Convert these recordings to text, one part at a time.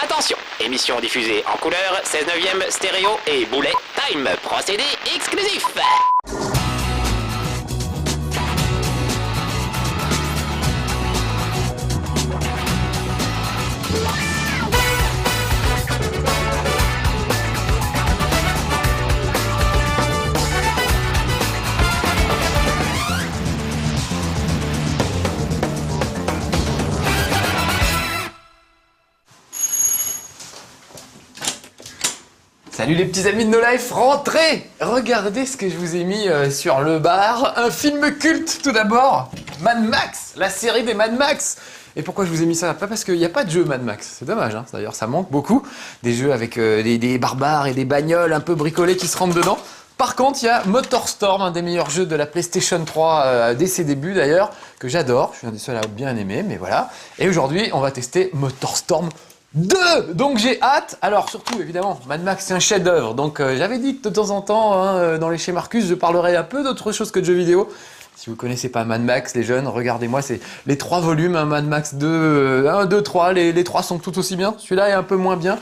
Attention, émission diffusée en couleur, 16/9 stéréo et bullet time, procédé exclusif. Salut les petits amis de No Life, rentrez! Regardez ce que je vous ai mis sur le bar. Un film culte tout d'abord, Mad Max, la série des Mad Max. Et pourquoi je vous ai mis ça? Pas parce qu'il n'y a pas de jeu Mad Max, c'est dommage, hein. D'ailleurs ça manque beaucoup. Des jeux avec des barbares et des bagnoles un peu bricolées qui se rentrent dedans. Par contre, il y a MotorStorm, un des meilleurs jeux de la PlayStation 3 dès ses débuts d'ailleurs, que j'adore. Je suis un des seuls à bien aimer, mais voilà. Et aujourd'hui, on va tester MotorStorm 2. Donc j'ai hâte. Alors surtout évidemment Mad Max c'est un chef-d'œuvre. Donc j'avais dit que de temps en temps dans les chez Marcus je parlerai un peu d'autre chose que de jeux vidéo. Si vous connaissez pas Mad Max les jeunes, regardez-moi, c'est les 3 volumes, hein, Mad Max 2, 1, 2, 3, les 3 sont tout aussi bien. Celui-là est un peu moins bien.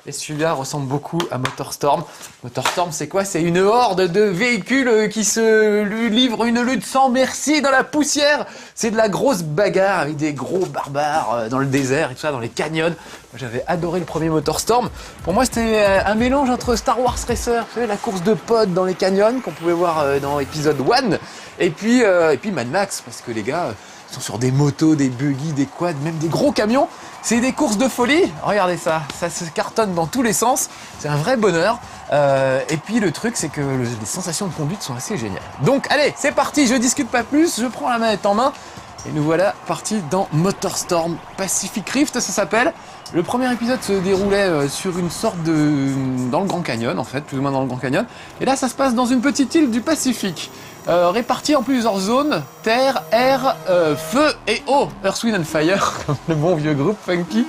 Et celui-là ressemble beaucoup à MotorStorm. MotorStorm, c'est quoi? C'est une horde de véhicules qui se livrent une lutte sans merci dans la poussière. C'est de la grosse bagarre avec des gros barbares dans le désert et tout ça, dans les canyons. Moi, j'avais adoré le premier MotorStorm. Pour moi, c'était un mélange entre Star Wars Racer, vous savez, la course de pods dans les canyons qu'on pouvait voir dans épisode 1, et puis Mad Max, parce que les gars sont sur des motos, des buggy, des quads, même des gros camions. C'est des courses de folie. Regardez ça, ça se cartonne dans tous les sens. C'est un vrai bonheur. Et puis le truc, c'est que les sensations de conduite sont assez géniales. Donc allez, c'est parti, je discute pas plus, je prends la manette en main. Et nous voilà partis dans MotorStorm Pacific Rift, ça s'appelle. Le premier épisode se déroulait sur une sorte de... dans le Grand Canyon, en fait, plus ou moins dans le Grand Canyon. Et là, ça se passe dans une petite île du Pacifique. Répartis en plusieurs zones, terre, air, feu et eau. Earth, Wind and Fire, comme le bon vieux groupe funky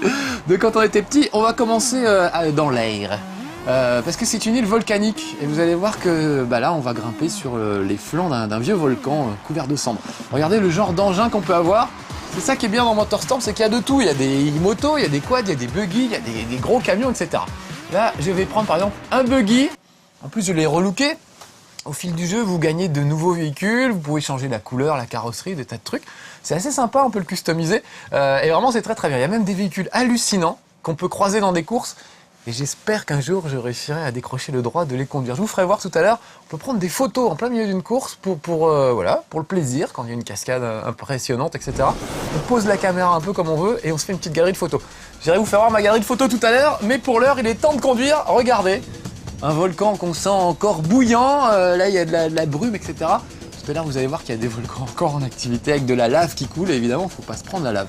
de quand on était petit. On va commencer dans l'air. Parce que c'est une île volcanique et vous allez voir que là on va grimper sur les flancs d'un vieux volcan couvert de cendres. Regardez le genre d'engin qu'on peut avoir. C'est ça qui est bien dans MotorStorm, c'est qu'il y a de tout. Il y a des motos, il y a des quads, il y a des buggy, il y a des gros camions, etc. Là je vais prendre par exemple un buggy. En plus je l'ai relooké. Au fil du jeu, vous gagnez de nouveaux véhicules, vous pouvez changer la couleur, la carrosserie, des tas de trucs. C'est assez sympa, on peut le customiser. Et vraiment, c'est très très bien. Il y a même des véhicules hallucinants qu'on peut croiser dans des courses. Et j'espère qu'un jour, je réussirai à décrocher le droit de les conduire. Je vous ferai voir tout à l'heure. On peut prendre des photos en plein milieu d'une course pour le plaisir, quand il y a une cascade impressionnante, etc. On pose la caméra un peu comme on veut et on se fait une petite galerie de photos. J'irai vous faire voir ma galerie de photos tout à l'heure, mais pour l'heure, il est temps de conduire. Regardez. Un volcan qu'on sent encore bouillant, là il y a de la brume, etc. Tout à l'heure vous allez voir qu'il y a des volcans encore en activité avec de la lave qui coule et évidemment il ne faut pas se prendre la lave.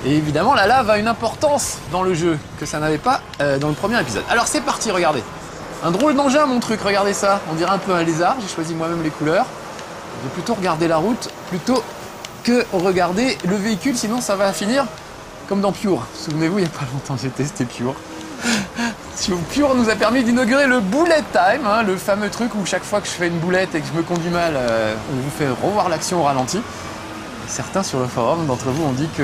Et évidemment la lave a une importance dans le jeu que ça n'avait pas dans le premier épisode. Alors c'est parti, regardez. Un drôle d'engin mon truc, regardez ça. On dirait un peu un lézard, j'ai choisi moi-même les couleurs. Je vais plutôt regarder la route plutôt que regarder le véhicule, sinon ça va finir comme dans Pure. Souvenez-vous, il n'y a pas longtemps j'ai testé Pure. Pure nous a permis d'inaugurer le bullet time, hein, le fameux truc où chaque fois que je fais une boulette et que je me conduis mal, on vous fait revoir l'action au ralenti. Et certains sur le forum d'entre vous ont dit que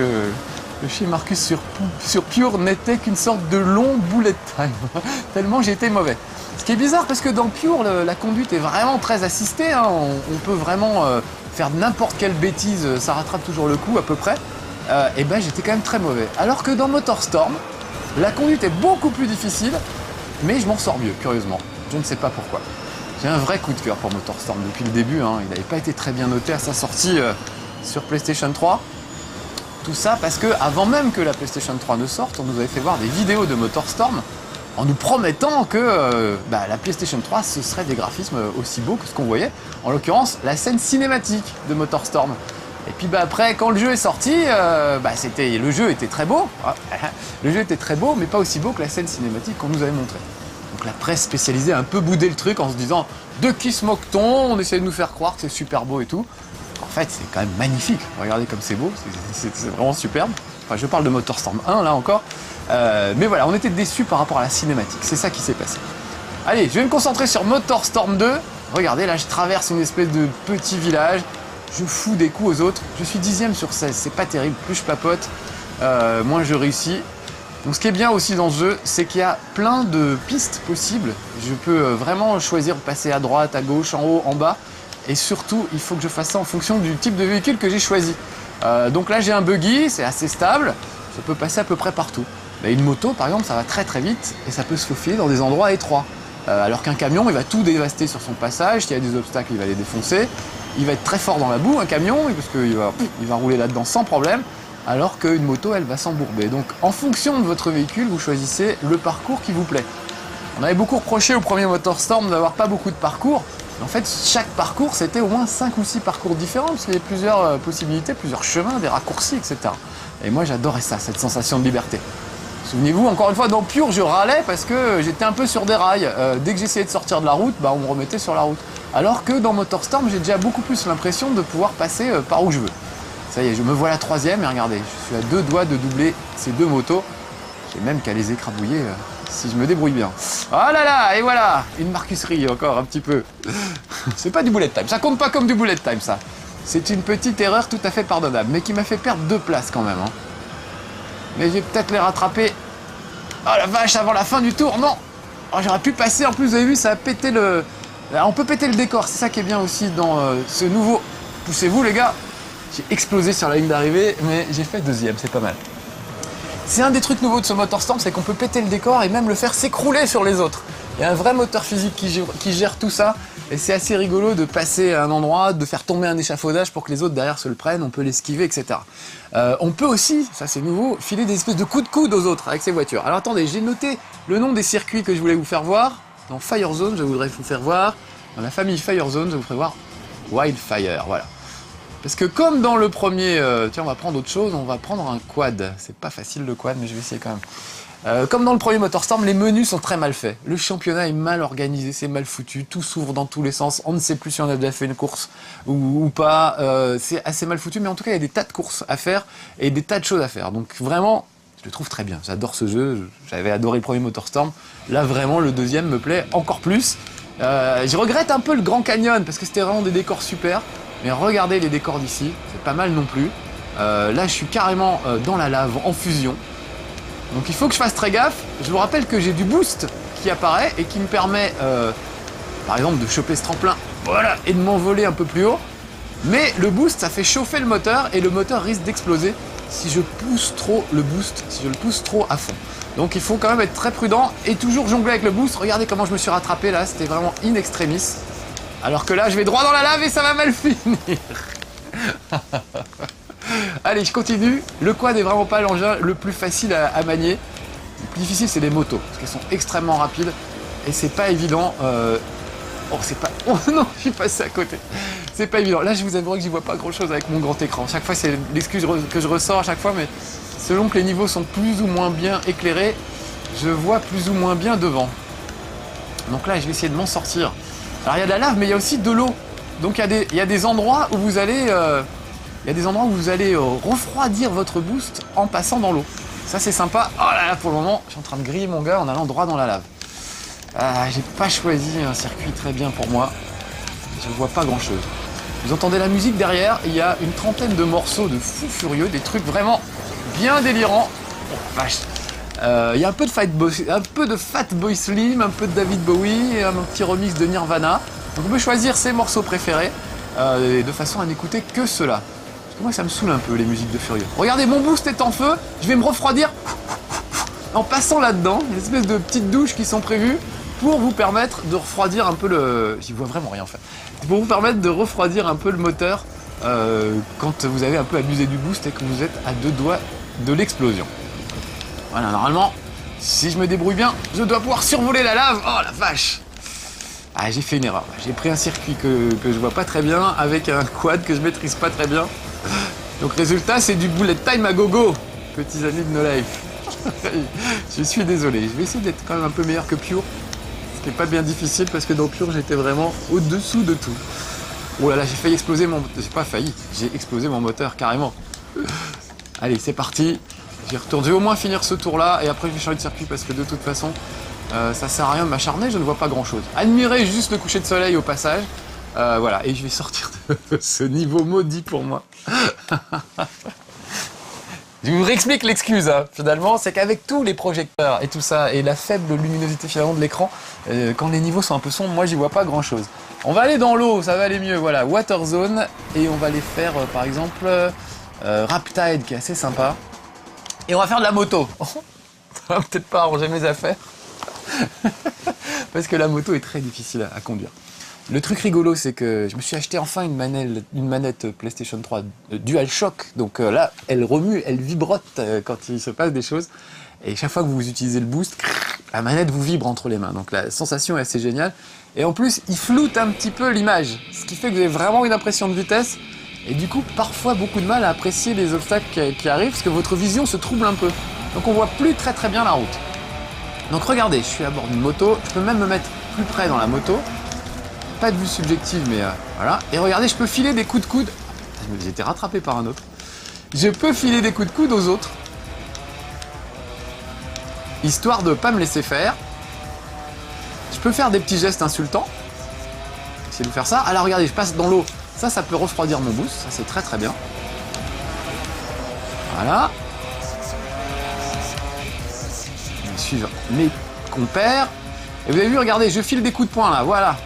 le chez Marcus sur Pure n'était qu'une sorte de long bullet time, tellement j'ai été mauvais. Ce qui est bizarre parce que dans Pure, la conduite est vraiment très assistée, hein, on peut vraiment faire n'importe quelle bêtise, ça rattrape toujours le coup à peu près. Et ben j'étais quand même très mauvais. Alors que dans MotorStorm, la conduite est beaucoup plus difficile, mais je m'en sors mieux, curieusement. Je ne sais pas pourquoi. J'ai un vrai coup de cœur pour MotorStorm depuis le début, hein. Il n'avait pas été très bien noté à sa sortie sur PlayStation 3. Tout ça parce que, avant même que la PlayStation 3 ne sorte, on nous avait fait voir des vidéos de MotorStorm en nous promettant que la PlayStation 3, ce serait des graphismes aussi beaux que ce qu'on voyait. En l'occurrence, la scène cinématique de MotorStorm. Et puis après, quand le jeu est sorti, le jeu était très beau. Le jeu était très beau, mais pas aussi beau que la scène cinématique qu'on nous avait montrée. Donc la presse spécialisée a un peu boudé le truc en se disant « De qui se moque-t-on? On essaie de nous faire croire que c'est super beau et tout. » En fait, c'est quand même magnifique. Regardez comme c'est beau, c'est vraiment superbe. Enfin, je parle de MotorStorm 1, là encore. Mais voilà, on était déçus par rapport à la cinématique. C'est ça qui s'est passé. Allez, je vais me concentrer sur MotorStorm 2. Regardez, là, je traverse une espèce de petit village. Je fous des coups aux autres. Je suis 10e sur 16, c'est pas terrible. Plus je papote, moins je réussis. Donc ce qui est bien aussi dans ce jeu, c'est qu'il y a plein de pistes possibles. Je peux vraiment choisir de passer à droite, à gauche, en haut, en bas. Et surtout, il faut que je fasse ça en fonction du type de véhicule que j'ai choisi. Donc là, j'ai un buggy, c'est assez stable. Ça peut passer à peu près partout. Mais une moto, par exemple, ça va très très vite et ça peut se faufiler dans des endroits étroits. Alors qu'un camion, il va tout dévaster sur son passage. S'il y a des obstacles, il va les défoncer. Il va être très fort dans la boue, un camion, parce qu'il va rouler là-dedans sans problème. Alors qu'une moto, elle va s'embourber. Donc en fonction de votre véhicule, vous choisissez le parcours qui vous plaît. On avait beaucoup reproché au premier MotorStorm d'avoir pas beaucoup de parcours. En fait, chaque parcours, c'était au moins 5 ou 6 parcours différents, parce qu'il y avait plusieurs possibilités, plusieurs chemins, des raccourcis, etc. Et moi, j'adorais ça, cette sensation de liberté. Souvenez-vous, encore une fois, dans Pure, je râlais parce que j'étais un peu sur des rails. Dès que j'essayais de sortir de la route, on me remettait sur la route. Alors que dans MotorStorm, j'ai déjà beaucoup plus l'impression de pouvoir passer par où je veux. Ça y est, je me vois la troisième, et regardez, je suis à 2 doigts de doubler ces 2 motos. J'ai même qu'à les écrabouiller si je me débrouille bien. Oh là là, et voilà, une marcusserie encore un petit peu. C'est pas du bullet time, ça compte pas comme du bullet time ça. C'est une petite erreur tout à fait pardonnable, mais qui m'a fait perdre 2 places quand même. Mais je vais peut-être les rattraper. Oh la vache, avant la fin du tour, non. Oh, j'aurais pu passer, en plus vous avez vu, ça a pété le... On peut péter le décor, c'est ça qui est bien aussi dans ce nouveau... Poussez-vous les gars. J'ai explosé sur la ligne d'arrivée, mais j'ai fait 2e, c'est pas mal. C'est un des trucs nouveaux de ce MotorStorm, c'est qu'on peut péter le décor et même le faire s'écrouler sur les autres. Il y a un vrai moteur physique qui gère tout ça, et c'est assez rigolo de passer à un endroit, de faire tomber un échafaudage pour que les autres derrière se le prennent, on peut l'esquiver, etc. On peut aussi, ça c'est nouveau, filer des espèces de coups de coude aux autres avec ces voitures. Alors attendez, j'ai noté le nom des circuits que je voulais vous faire voir. Dans Firezone, je voudrais vous faire voir, dans la famille Firezone, je vous ferai voir Wildfire, voilà. Parce que comme dans le premier, tiens on va prendre autre chose, on va prendre un quad. C'est pas facile le quad, mais je vais essayer quand même. Comme dans le premier MotorStorm, les menus sont très mal faits. Le championnat est mal organisé, c'est mal foutu, tout s'ouvre dans tous les sens. On ne sait plus si on a déjà fait une course ou pas. C'est assez mal foutu, mais en tout cas il y a des tas de courses à faire et des tas de choses à faire. Donc vraiment, je le trouve très bien. J'adore ce jeu, j'avais adoré le premier MotorStorm. Là vraiment le deuxième me plaît encore plus. Je regrette un peu le Grand Canyon parce que c'était vraiment des décors super. Mais regardez les décors d'ici, c'est pas mal non plus. Là, je suis carrément dans la lave, en fusion. Donc il faut que je fasse très gaffe. Je vous rappelle que j'ai du boost qui apparaît et qui me permet, par exemple, de choper ce tremplin, voilà, et de m'envoler un peu plus haut. Mais le boost, ça fait chauffer le moteur et le moteur risque d'exploser si je pousse trop le boost, si je le pousse trop à fond. Donc il faut quand même être très prudent et toujours jongler avec le boost. Regardez comment je me suis rattrapé là, c'était vraiment in extremis. Alors que là, je vais droit dans la lave et ça va mal finir. Allez, je continue. Le quad est vraiment pas l'engin le plus facile à manier. Le plus difficile, c'est les motos, parce qu'elles sont extrêmement rapides et c'est pas évident. Oh, c'est pas... Oh non, je suis passé à côté. C'est pas évident. Là, je vous avouerai que j'y vois pas grand-chose avec mon grand écran. Chaque fois, c'est l'excuse que je ressors à chaque fois, mais selon que les niveaux sont plus ou moins bien éclairés, je vois plus ou moins bien devant. Donc là, je vais essayer de m'en sortir. Alors il y a de la lave, mais il y a aussi de l'eau. Donc il y a des endroits où vous allez, refroidir votre boost en passant dans l'eau. Ça c'est sympa. Oh là là, pour le moment, je suis en train de griller mon gars en allant droit dans la lave. J'ai pas choisi un circuit très bien pour moi. Je ne vois pas grand chose. Vous entendez la musique derrière, il y a une trentaine de morceaux de fous furieux, des trucs vraiment bien délirants. Oh vache. Il y a un peu de Fatboy Slim, un peu de David Bowie et un petit remix de Nirvana. Donc on peut choisir ses morceaux préférés de façon à n'écouter que cela. Parce que moi ça me saoule un peu les musiques de furieux. Regardez, mon boost est en feu, je vais me refroidir en passant là-dedans. Une espèce de petites douches qui sont prévues pour vous permettre de refroidir un peu le... J'y vois vraiment rien en fait. Pour vous permettre de refroidir un peu le moteur quand vous avez un peu abusé du boost et que vous êtes à 2 doigts de l'explosion. Voilà, normalement, si je me débrouille bien, je dois pouvoir survoler la lave. Oh la vache! J'ai fait une erreur. J'ai pris un circuit que je vois pas très bien avec un quad que je maîtrise pas très bien. Donc résultat, c'est du bullet time à gogo, petits amis de No Life. Je suis désolé. Je vais essayer d'être quand même un peu meilleur que Pure. Ce qui n'est pas bien difficile parce que dans Pure, j'étais vraiment au-dessous de tout. Oh là là, j'ai failli exploser mon... J'ai pas failli, j'ai explosé mon moteur carrément. Allez, c'est parti. J'y retourne. Je vais au moins finir ce tour-là et après je vais changer de circuit parce que de toute façon, ça sert à rien de m'acharner, je ne vois pas grand-chose. Admirez juste le coucher de soleil au passage. Voilà, et je vais sortir de ce niveau maudit pour moi. Je vous réexplique l'excuse, hein. Finalement, c'est qu'avec tous les projecteurs et tout ça, et la faible luminosité finalement de l'écran, quand les niveaux sont un peu sombres, moi j'y vois pas grand chose. On va aller dans l'eau, ça va aller mieux, voilà, Water Zone, et on va aller faire par exemple Riptide qui est assez sympa. Et on va faire de la moto. Ça va peut-être pas arranger mes affaires. Parce que la moto est très difficile à conduire. Le truc rigolo, c'est que je me suis acheté enfin une manette PlayStation 3 DualShock. Donc là, elle remue, elle vibrote quand il se passe des choses. Et chaque fois que vous utilisez le boost, la manette vous vibre entre les mains. Donc la sensation est assez géniale. Et en plus, il floute un petit peu l'image. Ce qui fait que vous avez vraiment une impression de vitesse. Et du coup, parfois beaucoup de mal à apprécier les obstacles qui arrivent parce que votre vision se trouble un peu. Donc on voit plus très bien la route. Donc regardez, je suis à bord d'une moto. Je peux même me mettre plus près dans la moto. Pas de vue subjective, mais voilà. Et regardez, je peux filer des coups de coude. J'ai été rattrapé par un autre. Je peux filer des coups de coude aux autres. Histoire de pas me laisser faire. Je peux faire des petits gestes insultants. Essayez de faire ça. Alors regardez, je passe dans l'eau. Ça peut refroidir mon boost. Ça, c'est très bien. Voilà. Je vais suivre mes compères. Et vous avez vu, regardez, je file des coups de poing là. Voilà.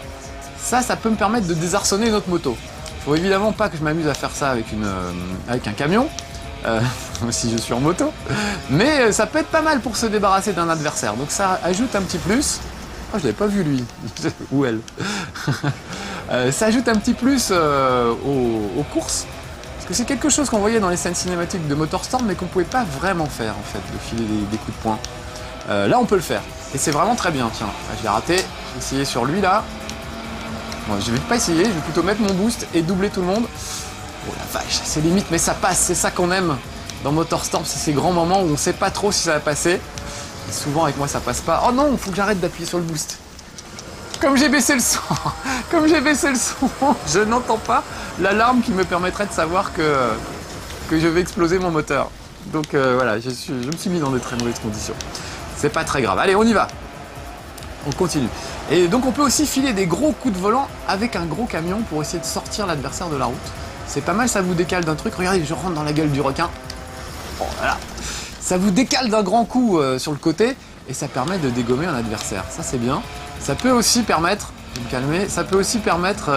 Ça peut me permettre de désarçonner une autre moto. Faut évidemment pas que je m'amuse à faire ça avec un camion, si je suis en moto, mais ça peut être pas mal pour se débarrasser d'un adversaire. Donc ça ajoute un petit plus. Oh, je l'avais pas vu lui, ou elle. Ça ajoute un petit plus aux courses, parce que c'est quelque chose qu'on voyait dans les scènes cinématiques de MotorStorm, mais qu'on pouvait pas vraiment faire en fait, de filer des coups de poing. Là, on peut le faire, et c'est vraiment très bien. Tiens, je l'ai raté. J'ai essayé sur lui là. Bon, je vais pas essayer, je vais plutôt mettre mon boost et doubler tout le monde. Oh la vache, c'est limite, mais ça passe, c'est ça qu'on aime dans MotorStorm, c'est ces grands moments où on sait pas trop si ça va passer. Et souvent avec moi ça passe pas. Oh non, il faut que j'arrête d'appuyer sur le boost. Comme j'ai baissé le son, je n'entends pas l'alarme qui me permettrait de savoir que je vais exploser mon moteur. Donc voilà, je me suis mis dans de très mauvaises conditions. C'est pas très grave. Allez, on y va. On continue. Et donc on peut aussi filer des gros coups de volant avec un gros camion pour essayer de sortir l'adversaire de la route. C'est pas mal, ça vous décale d'un truc. Regardez, je rentre dans la gueule du requin. Bon, voilà. Ça vous décale d'un grand coup sur le côté et ça permet de dégommer un adversaire. Ça c'est bien. Ça peut aussi permettre, je vais me calmer, ça peut aussi permettre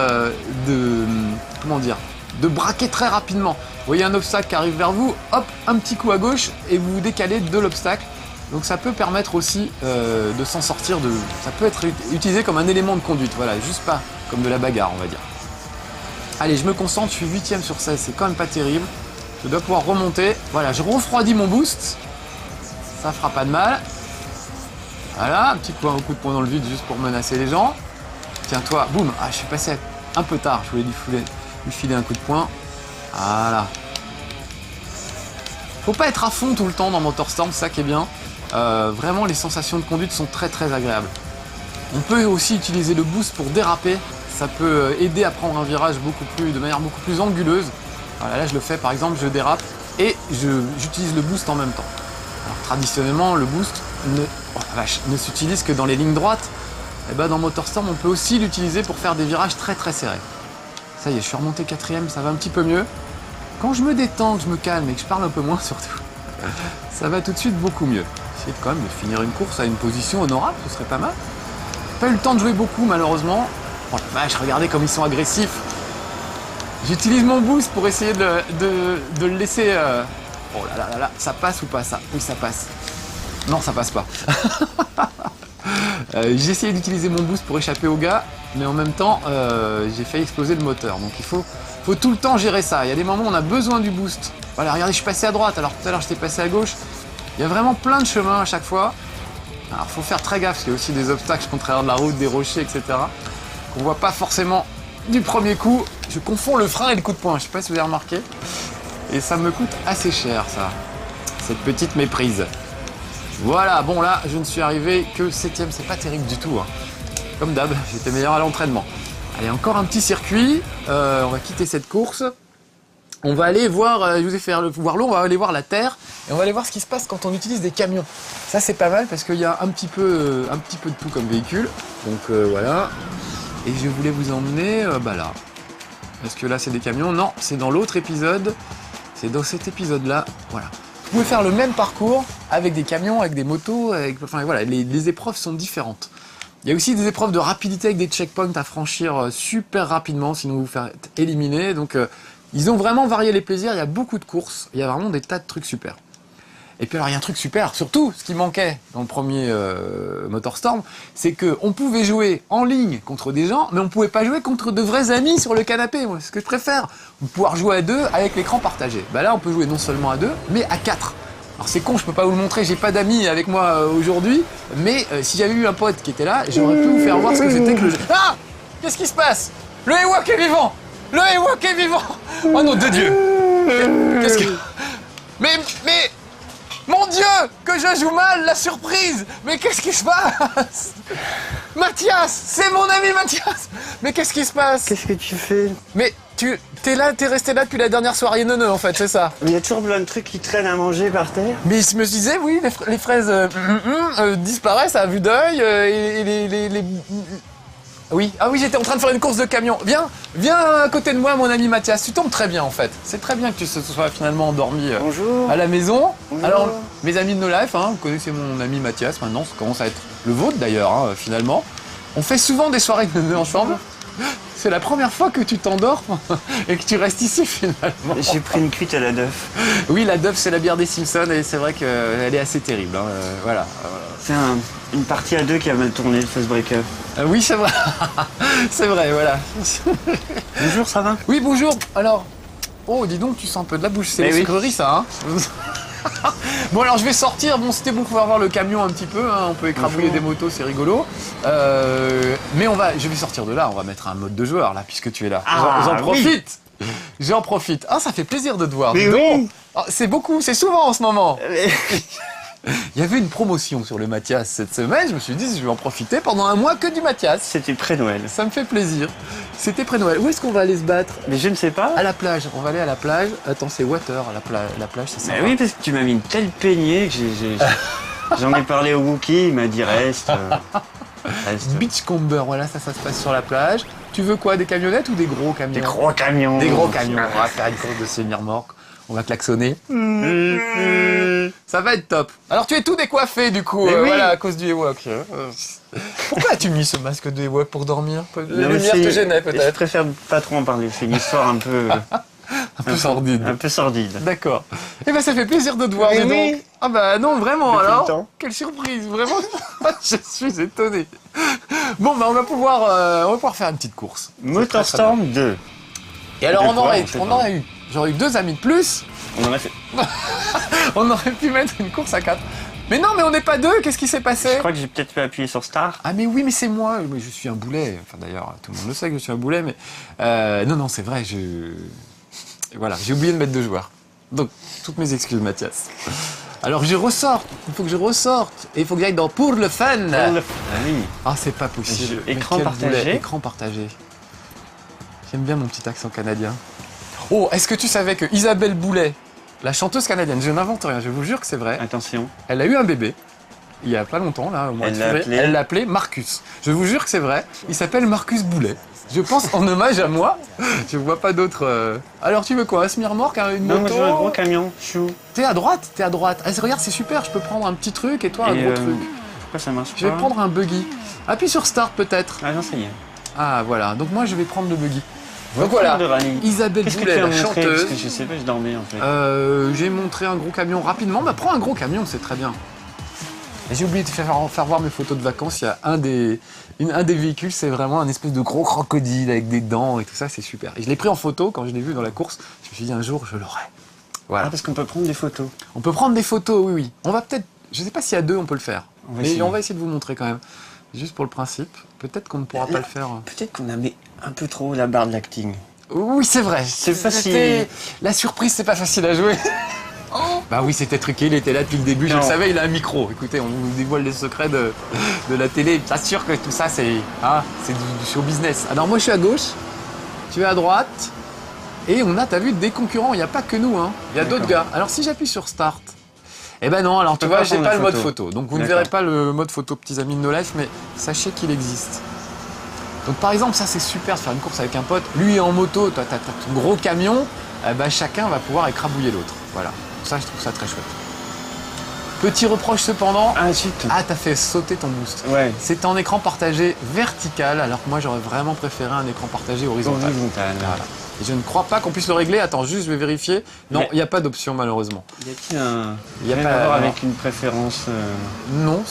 de braquer très rapidement. Vous voyez un obstacle qui arrive vers vous, hop, un petit coup à gauche et vous vous décalez de l'obstacle. Donc ça peut permettre aussi de s'en sortir, ça peut être utilisé comme un élément de conduite, voilà, juste pas comme de la bagarre on va dire. Allez, je me concentre, je suis 8ème sur 16, c'est quand même pas terrible. Je dois pouvoir remonter, voilà, je refroidis mon boost, ça fera pas de mal. Voilà, un petit coup de poing dans le vide juste pour menacer les gens. Tiens toi, boum, ah je suis passé un peu tard, je voulais lui filer un coup de poing. Voilà. Faut pas être à fond tout le temps dans MotorStorm, c'est ça qui est bien. Vraiment les sensations de conduite sont très agréables. On peut aussi utiliser le boost pour déraper, ça peut aider à prendre un virage de manière beaucoup plus anguleuse. Voilà, là je le fais par exemple, je dérape et j'utilise le boost en même temps. Alors traditionnellement le boost ne s'utilise que dans les lignes droites. Et ben, dans MotorStorm on peut aussi l'utiliser pour faire des virages très serrés. Ça y est, je suis remonté 4ème, ça va un petit peu mieux. Quand je me détends, que je me calme et que je parle un peu moins surtout, ça va tout de suite beaucoup mieux. Essayez quand même de finir une course à une position honorable, ce serait pas mal. Pas eu le temps de jouer beaucoup malheureusement. Oh la vache, regardez comme ils sont agressifs. J'utilise mon boost pour essayer de le laisser... Oh là là, ça passe ou pas ça? Oui, ça passe. Non, ça passe pas. J'ai essayé d'utiliser mon boost pour échapper au gars, mais en même temps, j'ai failli exploser le moteur. Donc il faut tout le temps gérer ça. Il y a des moments où on a besoin du boost. Voilà, regardez, je suis passé à droite, alors tout à l'heure j'étais passé à gauche. Il y a vraiment plein de chemins à chaque fois. Alors il faut faire très gaffe, parce qu'il y a aussi des obstacles contre de la route, des rochers, etc. qu'on voit pas forcément du premier coup. Je confonds le frein et le coup de poing, je sais pas si vous avez remarqué. Et ça me coûte assez cher, ça. Cette petite méprise. Voilà, bon là, je ne suis arrivé que 7ème, c'est pas terrible du tout. Hein. Comme d'hab, j'étais meilleur à l'entraînement. Allez, encore un petit circuit. On va quitter cette course. On va aller voir, je vous ai fait voir l'eau, on va aller voir la terre. Et on va aller voir ce qui se passe quand on utilise des camions. Ça, c'est pas mal parce qu'il y a un petit peu de tout comme véhicule. Donc voilà. Et je voulais vous emmener là. Est-ce que là, c'est des camions? Non, c'est dans l'autre épisode. C'est dans cet épisode-là. Voilà. pouvez faire le même parcours avec des camions, avec des motos, enfin voilà, les épreuves sont différentes. Il y a aussi des épreuves de rapidité avec des checkpoints à franchir super rapidement, sinon vous vous faites éliminer. Donc ils ont vraiment varié les plaisirs, il y a beaucoup de courses, il y a vraiment des tas de trucs super. Et puis alors il y a un truc super, surtout ce qui manquait dans le premier MotorStorm, c'est qu'on pouvait jouer en ligne contre des gens, mais on pouvait pas jouer contre de vrais amis sur le canapé, moi, c'est ce que je préfère. Pouvoir jouer à deux avec l'écran partagé. Bah là on peut jouer non seulement à deux, mais à quatre. Alors c'est con, je peux pas vous le montrer, j'ai pas d'amis avec moi aujourd'hui, mais si j'avais eu un pote qui était là, j'aurais pu vous faire voir ce que c'était que le jeu. Ah! Qu'est-ce qui se passe? Le Ewok est vivant! Le Ewok est vivant! Oh non, de Dieu! Qu'est-ce que... Mais... Mon Dieu! Que je joue mal, la surprise! Mais qu'est-ce qui se passe? Mathias! C'est mon ami Mathias! Mais qu'est-ce qui se passe? Qu'est-ce que tu fais? Mais t'es resté là depuis la dernière soirée neuneu en fait, c'est ça? Il y a toujours plein de trucs qui traînent à manger par terre. Mais je me disais, oui, les fraises disparaissent à vue d'œil, et les... Oui, ah oui, j'étais en train de faire une course de camion. Viens à côté de moi, mon ami Mathias. Tu tombes très bien, en fait. C'est très bien que tu sois finalement endormi à la maison. Bonjour. Alors, mes amis de No Life, vous connaissez mon ami Mathias maintenant, ça commence à être le vôtre d'ailleurs, finalement. On fait souvent des soirées de nœuds ensemble. C'est la première fois que tu t'endors et que tu restes ici, finalement. J'ai pris une cuite à la Duff. Oui, la Duff, c'est la bière des Simpsons et c'est vrai qu'elle est assez terrible. Voilà. C'est une partie à deux qui a mal tourné, le Fast Breaker. Oui, c'est vrai. C'est vrai, voilà. Bonjour, ça va? Oui, bonjour. Alors, oh, dis donc, tu sens un peu de la bouche. C'est Eh les oui. sucreries, ça, hein. Bon, alors, je vais sortir. Bon, c'était bon pour pouvoir voir le camion un petit peu. On peut écrabouiller des motos, c'est rigolo. Mais je vais sortir de là. On va mettre un mode de joueur, là, puisque tu es là. Ah, J'en oui. profite. J'en profite. Ah, ça fait plaisir de te voir. Mais Dis donc. oui. Ah, c'est beaucoup, c'est souvent en ce moment. Il y avait une promotion sur le Mathias cette semaine. Je me suis dit, je vais en profiter pendant un mois que du Mathias. C'était pré-Noël. Ça me fait plaisir. C'était près-Noël. Où est-ce qu'on va aller se battre? Mais je ne sais pas. À la plage. On va aller à la plage. Attends, c'est Water, la plage, c'est ça. Mais oui, parce que tu m'as mis une telle peignée que j'en ai parlé au Wookie, il m'a dit reste. Reste. Beachcomber, voilà, ça se passe sur la plage. Tu veux quoi, des camionnettes ou des gros camions? Des gros camions. Des gros camions. On va faire une course de semi-remorque. On va klaxonner. Ça va être top. Alors tu es tout décoiffé du coup, Mais oui. voilà, à cause du Ewok. Pourquoi as-tu mis ce masque de Ewok pour dormir? La Non, mais lumière te gênait Je peut-être. préfère pas trop en parler, c'est une histoire un peu Sordide. un peu sordide. D'accord. Eh ben ça fait plaisir de te voir, Mais dis oui. donc. Ah bah non, vraiment Depuis le alors. temps. Quelle surprise, vraiment. Je suis étonné. Bon bah on va pouvoir faire une petite course. MotorStorm 2. Et alors De on quoi, aurait, on sait on pas. aurait eu, j'aurais eu 2 amis de plus. On en a fait. On aurait pu mettre une course à 4. Mais non, mais on n'est pas 2. Qu'est-ce qui s'est passé? Je crois que j'ai peut-être fait appuyer sur Start. Ah mais oui, mais c'est moi. Mais je suis un boulet. Enfin d'ailleurs, tout le monde le sait que je suis un boulet. Mais non, c'est vrai. Voilà, j'ai oublié de mettre 2 joueurs. Donc toutes mes excuses, Mathias. Alors je ressorte. Il faut que je ressorte. Et il faut que j'aille dans pour le fun. Ah oui. Ah c'est pas possible. Mais Écran quel partagé. boulet. Écran partagé. J'aime bien mon petit accent canadien. Oh, est-ce que tu savais que Isabelle Boulet, la chanteuse canadienne, je n'invente rien, je vous jure que c'est vrai, Attention. elle a eu un bébé, il y a pas longtemps, là, au mois de Elle l'a février. appelé Elle l'a appelé Marcus. Je vous jure que c'est vrai, il s'appelle Marcus Boulet. Je pense en hommage à moi, je vois pas d'autre... Alors tu veux quoi, un semi-remorque, une Non, moi moto? je veux un gros camion. Chou. T'es à droite, t'es à droite. Ah, regarde, c'est super, je peux prendre un petit truc et toi un Et, gros truc. Pourquoi ça marche pas? Je vais prendre un buggy. Appuie sur Start peut-être. Ah non, ça y est. Ah voilà, donc moi je vais prendre le buggy. Donc Voilà. voilà, Isabelle Qu'est-ce que Boulet, tu as la montré? chanteuse. Parce que je sais pas, je dormais en fait. J'ai montré un gros camion rapidement. Bah prends un gros camion, c'est très bien. Et j'ai oublié de faire voir mes photos de vacances. Il y a un des véhicules, c'est vraiment un espèce de gros crocodile avec des dents et tout ça, c'est super. Et je l'ai pris en photo quand je l'ai vu dans la course. Je me suis dit un jour je l'aurai. Voilà. Ah, parce qu'on peut prendre des photos. On peut prendre des photos, oui, oui. On va peut-être, je sais pas si à 2 on peut le faire. On va Mais essayer. on va essayer de vous montrer quand même. Juste pour le principe. Peut-être qu'on ne pourra pas le faire. Peut-être qu'on a mis un peu trop la barre de l'acting. Oui, c'est vrai. C'est facile. C'était- La surprise, c'est pas facile à jouer. Bah oui, c'était truqué, il était là depuis le début, je Non. le savais, il a un micro. Écoutez, on vous dévoile les secrets de la télé. J'assure que tout ça, c'est du show business. Alors moi, je suis à gauche, tu es à droite, et on a, t'as vu, des concurrents, il n'y a pas que nous, hein. Il y a d'autres D'accord. gars. Alors si j'appuie sur Start, eh ben non, alors tu peux vois, pas j'ai prendre pas la le mode photo. photo. Donc vous ne D'accord. verrez pas le mode photo, petits amis de No Life, mais sachez qu'il existe. Donc par exemple, ça c'est super de faire une course avec un pote. Lui est en moto, toi t'as ton gros camion, bah, chacun va pouvoir écrabouiller l'autre. Voilà. Ça, je trouve ça très chouette. Petit reproche cependant. Ah, zut. Ah, t'as fait sauter ton boost. Ouais. C'est en écran partagé vertical, alors que moi j'aurais vraiment préféré un écran partagé horizontal. Horizontal. Voilà. Et je ne crois pas qu'on puisse le régler. Attends, juste, je vais vérifier. Non, Mais- il n'y a pas d'option malheureusement. Y a-t-il un. Y a rien pas- à voir non. avec une préférence. Non,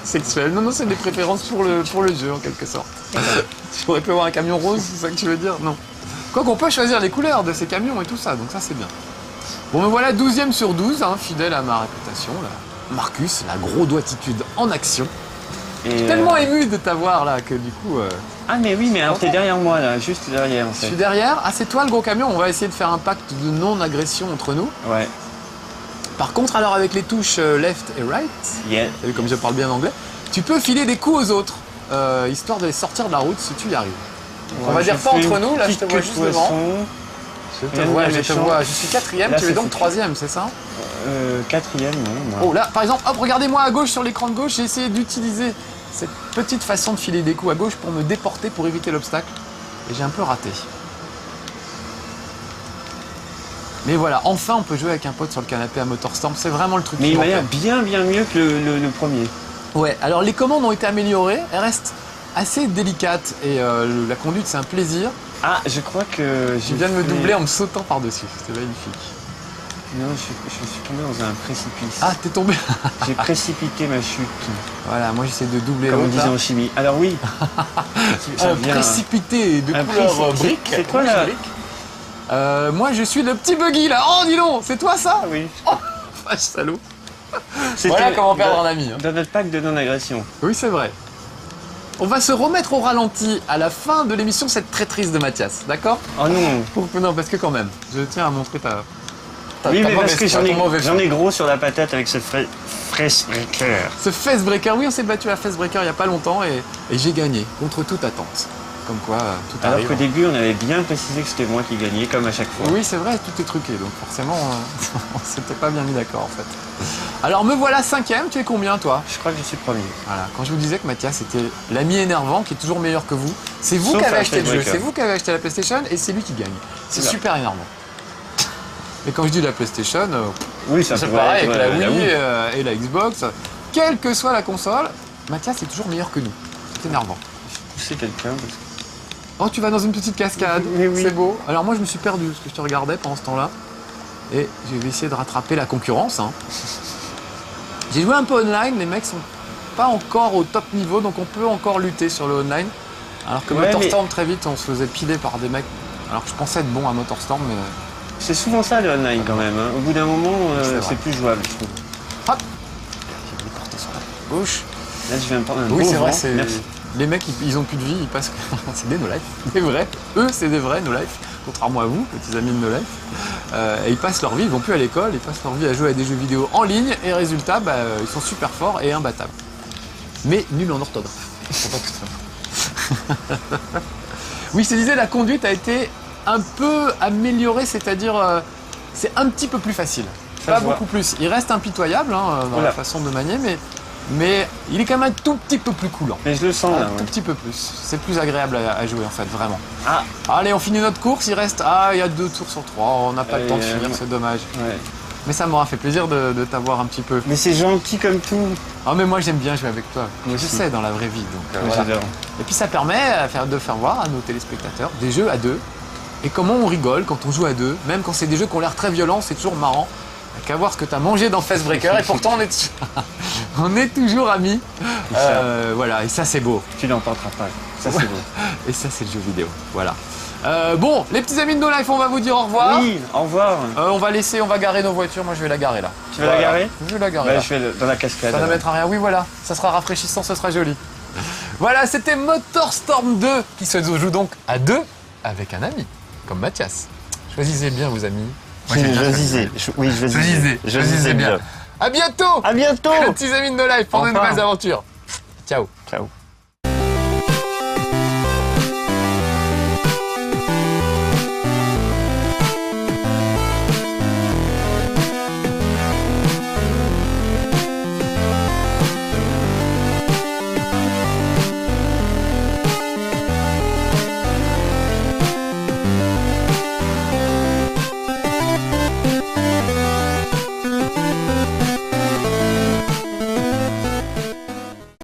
sexuel. Non, c'est des préférences pour le jeu en quelque sorte. Tu aurais pu avoir un camion rose, c'est ça que tu veux dire? Non. Quoi qu'on peut choisir les couleurs de ces camions et tout ça, donc ça c'est bien. Bon, me voilà 12e sur 12, hein, fidèle à ma réputation. Là. Marcus, la gros doigtitude en action. Et, Je suis tellement ému de t'avoir là que du coup. Ah, mais oui, mais alors t'es derrière moi, là, juste derrière en Je fait. suis derrière. Ah, c'est toi le gros camion. On va essayer de faire un pacte de non-agression entre nous. Ouais. Par contre, alors avec les touches left et right, Yeah. t'as vu comme je parle bien anglais, tu peux filer des coups aux autres, histoire de les sortir de la route si tu y arrives. On va Ouais, dire je pas fais entre une nous, là je petite te vois queue de juste devant. poisson. Je te Rien de vois, bien je te méchant. vois. Je suis 4e, Là, tu es c'est donc foutu. 3e, c'est ça? Quatrième, non, moi. Oh là, par exemple, hop, regardez-moi à gauche sur l'écran de gauche, j'ai essayé d'utiliser cette petite façon de filer des coups à gauche pour me déporter, pour éviter l'obstacle. Et j'ai un peu raté. Mais voilà, enfin on peut jouer avec un pote sur le canapé à Motorstorm, c'est vraiment le truc Mais qui il m'a manquait. l'air bien mieux que le premier. Ouais, alors les commandes ont été améliorées, elles restent assez délicates et la conduite c'est un plaisir. Ah, je crois que Tu viens de me doubler en me sautant par-dessus, c'était magnifique. Non, je suis tombé dans un précipice. Ah, t'es tombé. J'ai précipité ma chute, Voilà, moi j'essaie de doubler comme on l'autre disait là. en chimie. Alors oui, ça vient- Précipité de un couleur préci- brique. c'est toi, Rouge là brique. Moi je suis le petit buggy là. Oh dis donc, c'est toi ça? Ah oui. Vache salaud. C'était Voilà comment perdre dans- un ami. Hein. Dans notre pack de non-agression. Oui, c'est vrai. On va se remettre au ralenti à la fin de l'émission, cette traîtrise de Mathias, d'accord? Oh non. Non, parce que quand même, je tiens à montrer ta Oui, mais parce mauvaise que foi, ton mauvais j'en choix. ai gros sur la patate avec ce fresh breaker. Ce face breaker, oui, on s'est battu à face breaker il n'y a pas longtemps et j'ai gagné, contre toute attente. Comme quoi, tout Alors arrive. qu'au début, on avait bien précisé que c'était moi qui gagnais, comme à chaque fois. Oui, c'est vrai, tout est truqué, donc forcément, on s'était pas bien mis d'accord en fait. Alors me voilà 5e, tu es combien toi? Je crois que je suis premier. Voilà, quand je vous disais que Mathias était l'ami énervant qui est toujours meilleur que vous, c'est vous Sauf qui avez à acheté le jeu, Breaker. c'est vous qui avez acheté la PlayStation et c'est lui qui gagne. C'est Voilà. super énervant. Et quand je dis la PlayStation, Oui, ça c'est pourrait pareil être, avec la la Wii Wii. et la Xbox, quelle que soit la console, Mathias est toujours meilleur que nous. C'est énervant. Pousser quelqu'un parce que... Oh, tu vas dans une petite cascade, Mais oui. c'est beau. Alors moi je me suis perdu parce que je te regardais pendant ce temps-là et je vais essayer de rattraper la concurrence. Hein. J'ai joué un peu online, les mecs sont pas encore au top niveau donc on peut encore lutter sur le online. Alors que Ouais, Motorstorm très vite on se faisait piler par des mecs. Alors que je pensais être bon à Motorstorm mais C'est souvent ça le online quand même. Hein. Au bout d'un moment, C'est vrai. c'est plus jouable, je trouve. hop, j'ai voulu porter sur la gauche. Là, je viens de prendre un Oui beau c'est vrai, vent. c'est Merci. les mecs ils ont plus de vie, ils passent. C'est des no life, des vrais. Eux c'est des vrais no life. Contrairement à vous, petits amis de No Life. Et ils passent leur vie, ils vont plus à l'école, ils passent leur vie à jouer à des jeux vidéo en ligne et résultat, ils sont super forts et imbattables. Mais nuls en orthographe. Ils sont pas tous ça. Oui, je te disais, la conduite a été un peu améliorée, c'est-à-dire c'est un petit peu plus facile. Ça Pas se voit. beaucoup plus. Il reste impitoyable hein, dans Voilà. la façon de manier, mais il est quand même un tout petit peu plus coulant. Mais je le sens là. Un tout Ouais. petit peu plus. C'est plus agréable à jouer en fait, vraiment. Ah, Allez, on finit notre course, il reste... il y a 2 tours sur 3, on n'a pas le temps de finir, c'est dommage. ouais. Mais ça m'aura fait plaisir de t'avoir un petit peu. Mais c'est gentil comme tout. Ah mais moi j'aime bien jouer avec toi, Moi je aussi. sais dans la vraie vie. Donc, Moi, voilà. j'adore. Et puis ça permet de faire voir à nos téléspectateurs des jeux à deux. Et comment on rigole quand on joue à deux, même quand c'est des jeux qui ont l'air très violents, c'est toujours marrant. Qu'à voir ce que tu as mangé dans Face Breaker et pourtant on est toujours amis. Voilà, et ça c'est beau. Tu l'emporteras pas. Ça, c'est beau. Et ça c'est le jeu vidéo. Voilà. Bon, les petits amis de No Life, on va vous dire au revoir. Oui, au revoir. On va garer nos voitures. Moi, je vais la garer là. Tu vas la garer? Je vais la garer Bah, là. je vais dans la cascade. Ça ne mettra rien. Oui, voilà. Ça sera rafraîchissant, ce sera joli. Voilà, c'était Motorstorm 2 qui se joue donc à deux avec un ami, comme Mathias. Choisissez bien vos amis. Moi, j'ai déjà disais. Oui, je Choisissez bien. À bientôt, À bientôt. les petits amis de No Life, pour Au de revoir. nouvelles aventures. Ciao. Ciao.